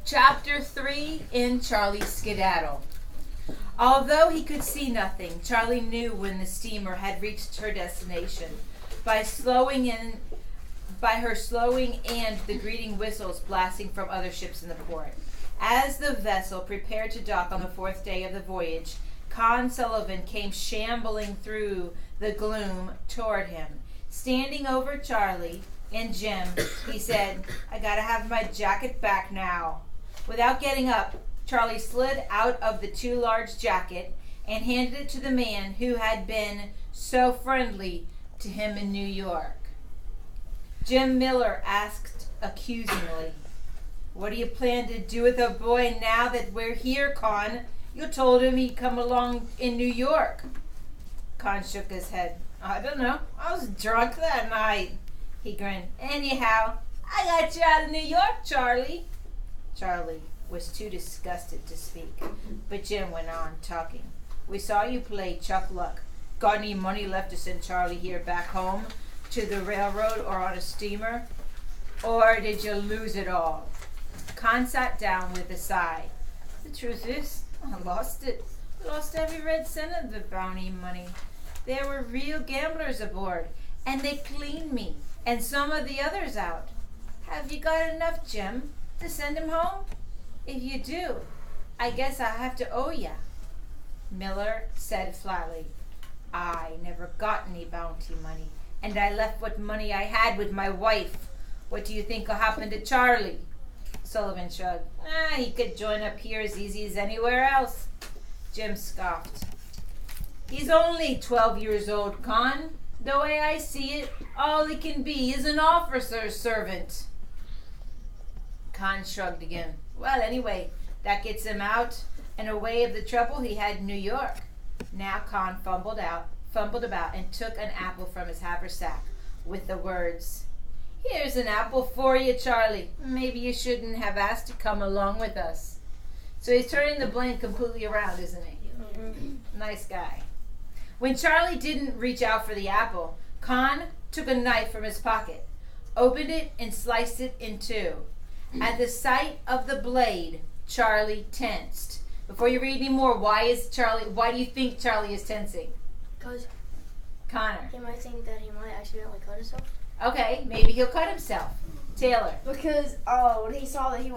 Chapter 3 in Charley's Skedaddle. Although he could see nothing, Charley knew when the steamer had reached her destination by her slowing and the greeting whistles blasting from other ships in the port. As the vessel prepared to dock on the fourth day of the voyage, Con Sullivan came shambling through the gloom toward him. Standing over Charley and Jim, he said, "I gotta have my jacket back now." Without getting up, Charley slid out of the too large jacket and handed it to the man who had been so friendly to him in New York. Jim Miller asked accusingly, "What do you plan to do with a boy now that we're here, Con? You told him he'd come along in New York." Con shook his head. "I don't know. I was drunk that night." He grinned. "Anyhow, I got you out of New York, Charley." Charley was too disgusted to speak, but Jim went on talking. "We saw you play Chuck Luck. Got any money left to send Charley here back home to the railroad or on a steamer? Or did you lose it all?" Con sat down with a sigh. "The truth is, I lost it. Lost every red cent of the bounty money. There were real gamblers aboard, and they cleaned me and some of the others out. Have you got enough, Jim, to send him home? If you do, I guess I have to owe ya." Miller said flatly, "I never got any bounty money, and I left what money I had with my wife. What do you think will happen to Charley?" Sullivan shrugged. He could join up here as easy as anywhere else." Jim scoffed. "He's only 12 years old, Con. The way I see it, all he can be is an officer's servant." Con shrugged again. "Well, anyway, that gets him out and away of the trouble he had in New York." Now Con fumbled about and took an apple from his haversack with the words, "Here's an apple for you, Charley. Maybe you shouldn't have asked to come along with us." So he's turning the blame completely around, isn't he? Mm-hmm. Nice guy. When Charley didn't reach out for the apple, Con took a knife from his pocket, opened it, and sliced it in two. At the sight of the blade, Charley tensed. Before you read any more, why do you think Charley is tensing? Because Connor. he might think that he might accidentally cut himself. Okay, maybe he'll cut himself. Taylor. Because when he saw that he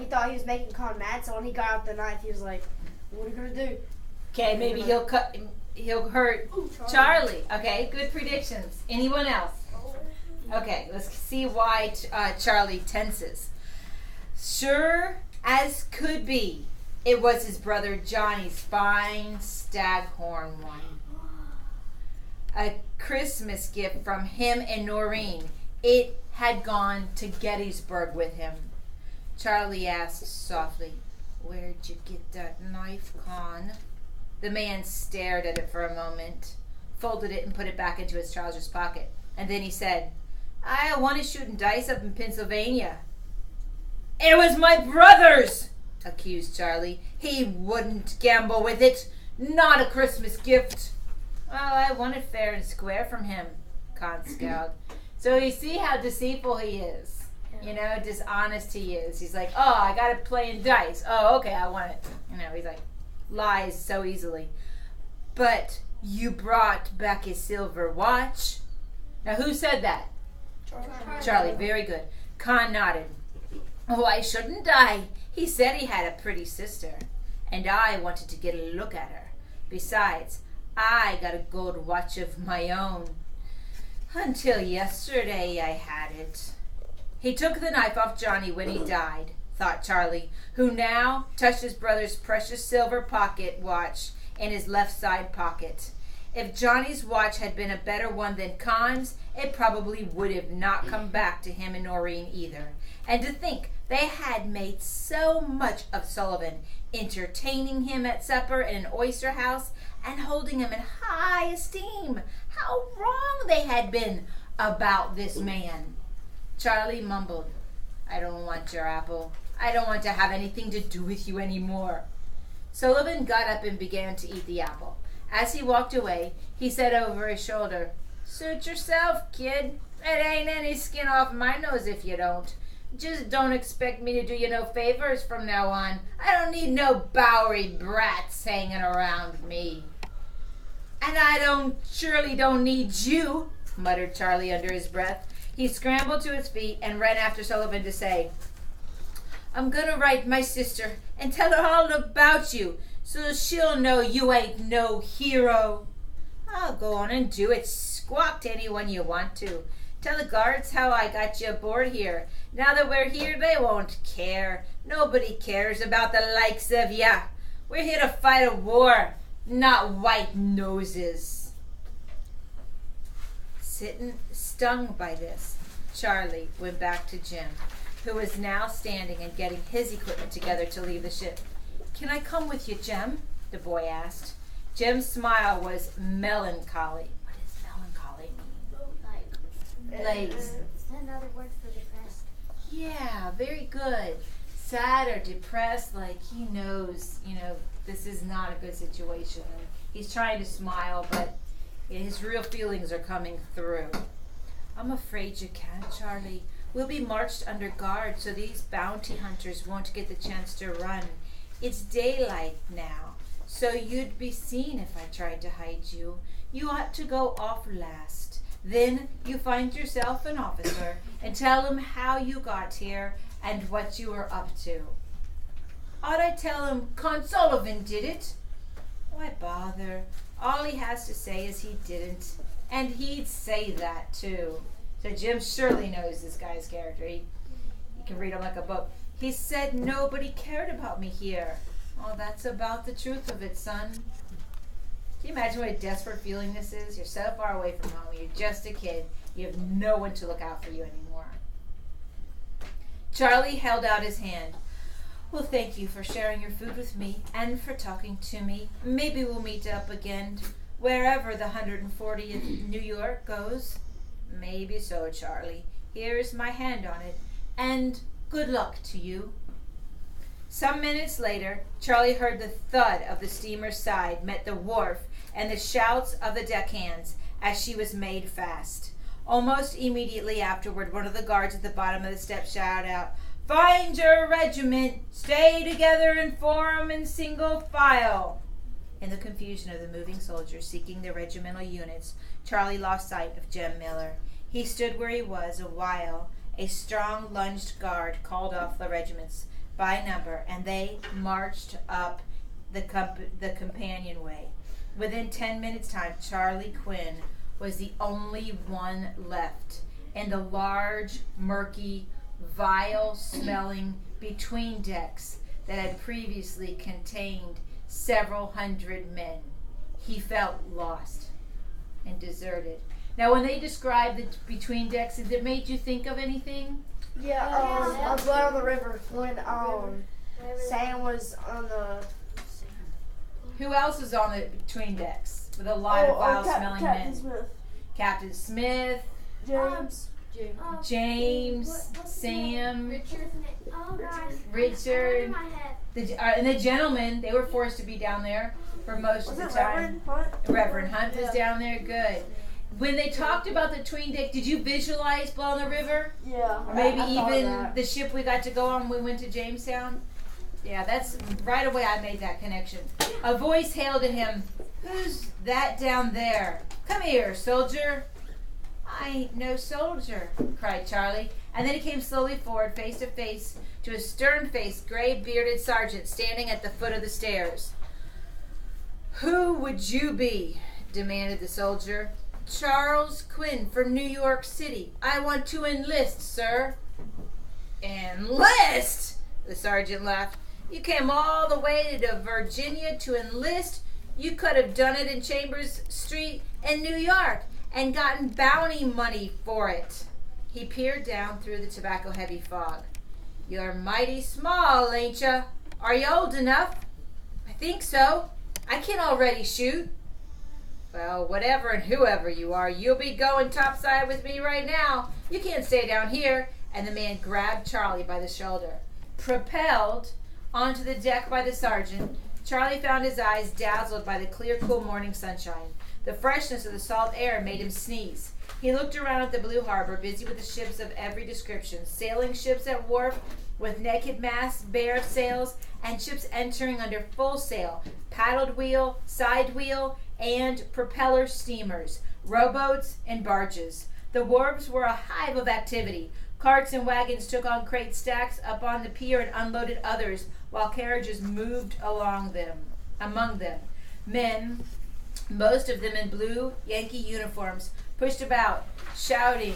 thought he was making Con mad, so when he got out the knife, he was like, "What are you gonna do?" Okay, maybe he'll hurt Charley. Okay, good predictions. Anyone else? Okay, let's see why Charley tenses. Sure as could be, it was his brother Johnny's fine staghorn one. A Christmas gift from him and Noreen. It had gone to Gettysburg with him. Charley asked softly, "Where'd you get that knife, Con?" The man stared at it for a moment, folded it and put it back into his trousers pocket. And then he said, "I wanted shooting dice up in Pennsylvania." "It was my brother's," accused Charley. "He wouldn't gamble with it. Not a Christmas gift." "Well, I won it fair and square from him," Con scowled. So you see how deceitful he is. Dishonest he is. He's like, "Oh, I got it playing dice. Oh, okay, I won it." He's like, lies so easily. "But you brought back his silver watch." Now, who said that? Charley. Very good. Con nodded. "Why shouldn't I? He said he had a pretty sister, and I wanted to get a look at her. Besides, I got a gold watch of my own. Until yesterday I had it." He took the knife off Johnny when he died, thought Charley, who now touched his brother's precious silver pocket watch in his left side pocket. If Johnny's watch had been a better one than Con's, it probably would have not come back to him and Noreen either. And to think they had made so much of Sullivan, entertaining him at supper in an oyster house and holding him in high esteem. How wrong they had been about this man. Charley mumbled, "I don't want your apple. I don't want to have anything to do with you anymore." Sullivan got up and began to eat the apple. As he walked away, he said over his shoulder, "Suit yourself, kid. It ain't any skin off my nose if you don't. Just don't expect me to do you no favors from now on. I don't need no Bowery brats hanging around me. And I surely don't need you, muttered Charley under his breath. He scrambled to his feet and ran after Sullivan to say, I'm gonna write my sister and tell her all about you so she'll know you ain't no hero. I'll go on and do it. Squawk to anyone you want to. Tell the guards how I got you aboard here. Now that we're here, they won't care. Nobody cares about the likes of ya. We're here to fight a war, not white noses. Stung by this, Charley went back to Jim, who was now standing and getting his equipment together to leave the ship. Can I come with you, Jem? The boy asked. Jim's smile was melancholy. What does melancholy mean? Like, Is that another word for depressed? yeah, very good. Sad or depressed, like he knows, this is not a good situation. And he's trying to smile, but his real feelings are coming through. I'm afraid you can't, Charley. We'll be marched under guard, so these bounty hunters won't get the chance to run. It's daylight now, so you'd be seen if I tried to hide you. You ought to go off last. Then you find yourself an officer and tell him how you got here and what you were up to. Ought I tell him Con Sullivan did it? Why bother? All he has to say is he didn't, and he'd say that too. So Jim surely knows this guy's character. He can read him like a book. He said nobody cared about me here. Oh, that's about the truth of it, son. Can you imagine what a desperate feeling this is? You're so far away from home. You're just a kid. You have no one to look out for you anymore. Charley held out his hand. Well, thank you for sharing your food with me and for talking to me. Maybe we'll meet up again wherever the 140th New York goes. Maybe so, Charley. Here's my hand on it. And good luck to you. Some minutes later, Charley heard the thud of the steamer's side met the wharf and the shouts of the deckhands as she was made fast. Almost immediately afterward, one of the guards at the bottom of the steps shouted out, Find your regiment! Stay together and form in single file! In the confusion of the moving soldiers seeking their regimental units, Charley lost sight of Jem Miller. He stood where he was a while. A strong lunged guard called off the regiments by number, and they marched up the companionway. Within 10 minutes' time, Charley Quinn was the only one left in the large, murky, vile-smelling between decks that had previously contained several hundred men. He felt lost and deserted. Now, when they described the between decks, did it make you think of anything? Yeah, I was right on the river when Sam was on the. Who else was on the between decks with a lot of vile-smelling men? Smith. Captain Smith, James, Sam, Richard, and the gentlemen. They were forced to be down there for most of the time. Reverend Hunt was down there. Good. When they talked about the tween deck, did you visualize blowing the river? Yeah. Or maybe even the ship we got to go on when we went to Jamestown? Yeah, that's right away I made that connection. A voice hailed to him, Who's that down there? Come here, soldier. I ain't no soldier, cried Charley. And then he came slowly forward, face to face, to a stern-faced, gray-bearded sergeant standing at the foot of the stairs. Who would you be? Demanded the soldier. Charles Quinn from New York City. I want to enlist, sir. Enlist? The sergeant laughed. You came all the way to Virginia to enlist? You could have done it in Chambers Street in New York and gotten bounty money for it. He peered down through the tobacco-heavy fog. You're mighty small, ain't ya? Are you old enough? I think so. I can already shoot. Well, whatever and whoever you are, you'll be going topside with me right now. You can't stay down here. And the man grabbed Charley by the shoulder. Propelled onto the deck by the sergeant, Charley found his eyes dazzled by the clear, cool morning sunshine. The freshness of the salt air made him sneeze. He looked around at the blue harbor, busy with the ships of every description, sailing ships at wharf with naked masts, bare sails, and ships entering under full sail, paddled wheel, side wheel, and propeller steamers, rowboats, and barges. The wharves were a hive of activity. Carts and wagons took on crate stacks up on the pier and unloaded others, while carriages moved among them. Men, most of them in blue Yankee uniforms, pushed about, shouting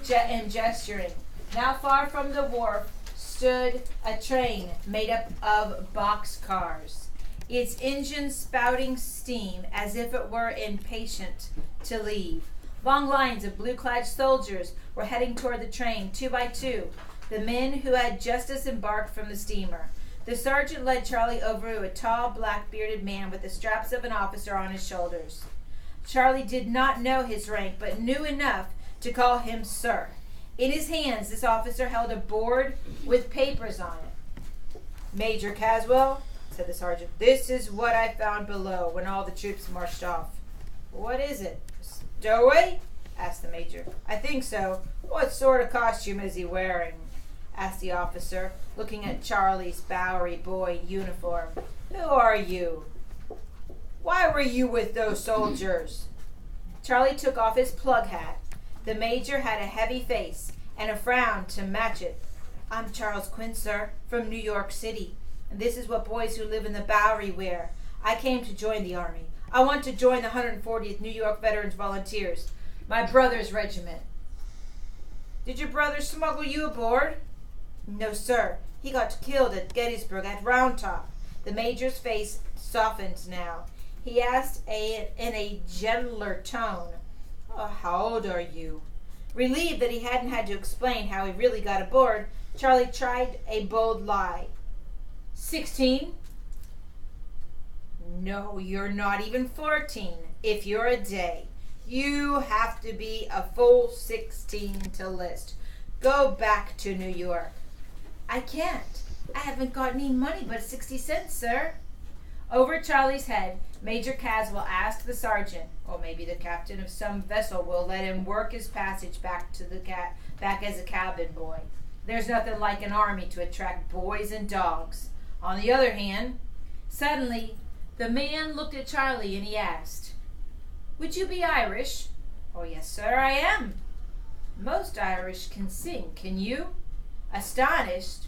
and gesturing. Not far from the wharf stood a train made up of box cars, its engine spouting steam as if it were impatient to leave. Long lines of blue-clad soldiers were heading toward the train, 2 by 2, the men who had just disembarked from the steamer. The sergeant led Charley over to a tall, black-bearded man with the straps of an officer on his shoulders. Charley did not know his rank, but knew enough to call him sir. In his hands, this officer held a board with papers on it. "Major Caswell," said the sergeant, "this is what I found below when all the troops marched off." "What is it? Stowaway?" asked the major. "I think so. What sort of costume is he wearing?" asked the officer, looking at Charley's Bowery boy uniform. "Who are you? Why were you with those soldiers?" Charley took off his plug hat. The major had a heavy face and a frown to match it. "I'm Charles Quinn, sir, from New York City, and this is what boys who live in the Bowery wear. I came to join the Army. I want to join the 140th New York Veterans Volunteers, my brother's regiment." "Did your brother smuggle you aboard?" "No, sir. He got killed at Gettysburg at Round Top." The major's face softened now. He asked in a gentler tone, "How old are you?" Relieved that he hadn't had to explain how he really got aboard, Charley tried a bold lie. 16? "No, you're not even 14. If you're a day, you have to be a full 16 to list. Go back to New York." "I can't. I haven't got any money but 60 cents, sir." Over Charley's head, Major Caswell asked the sergeant, or maybe the captain of some vessel will let him work his passage back to back as a cabin boy. There's nothing like an army to attract boys and dogs. On the other hand, suddenly the man looked at Charley and he asked, "Would you be Irish?" "Oh, yes, sir, I am." "Most Irish can sing, can you?" Astonished,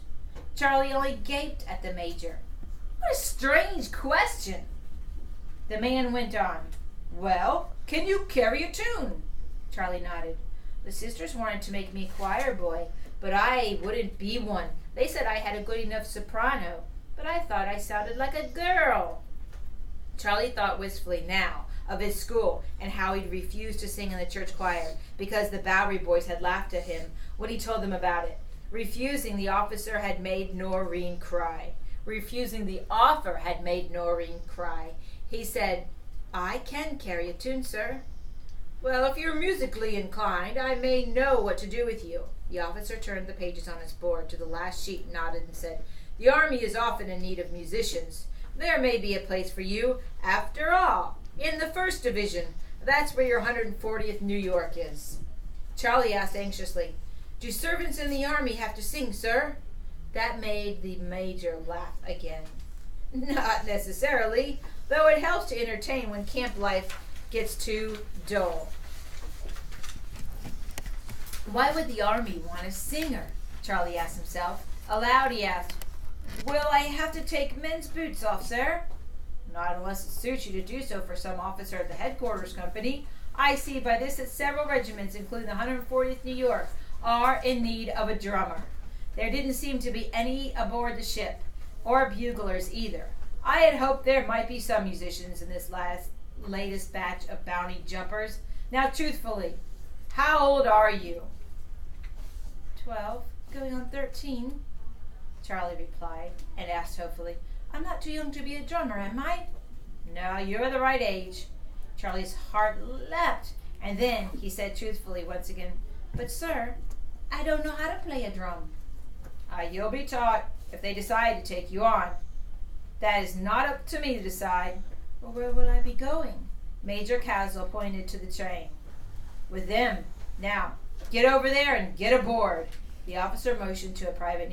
Charley only gaped at the major. "What a strange question." The man went on, "Well, can you carry a tune?" Charley nodded. "The sisters wanted to make me a choir boy, but I wouldn't be one. They said I had a good enough soprano, but I thought I sounded like a girl." Charley thought wistfully now of his school and how he'd refused to sing in the church choir because the Bowery boys had laughed at him when he told them about it. Refusing the officer had made Noreen cry. Refusing the offer had made Noreen cry. He said, "I can carry a tune, sir." "Well, if you're musically inclined, I may know what to do with you." The officer turned the pages on his board to the last sheet, nodded, and said, "The Army is often in need of musicians. There may be a place for you, after all, in the 1st Division. That's where your 140th New York is." Charley asked anxiously, "Do servants in the Army have to sing, sir?" That made the major laugh again. "Not necessarily, though it helps to entertain when camp life gets too dull." Why would the Army want a singer? Charley asked himself. Aloud he asked, "Will I have to take men's boots off, sir?" "Not unless it suits you to do so for some officer of the headquarters company. I see by this that several regiments, including the 140th New York, are in need of a drummer. There didn't seem to be any aboard the ship, or buglers either. I had hoped there might be some musicians in this latest batch of bounty jumpers. Now, truthfully, how old are you?" 12, going on 13, Charley replied, and asked hopefully, "I'm not too young to be a drummer, am I?" "No, you're the right age." Charley's heart leapt, and then he said truthfully once again, "But, sir, I don't know how to play a drum." "You'll be taught if they decide to take you on." "That is not up to me to decide." "Well, where will I be going?" Major Caswell pointed to the train. With them. Now, get over there and get aboard. The officer motioned to a private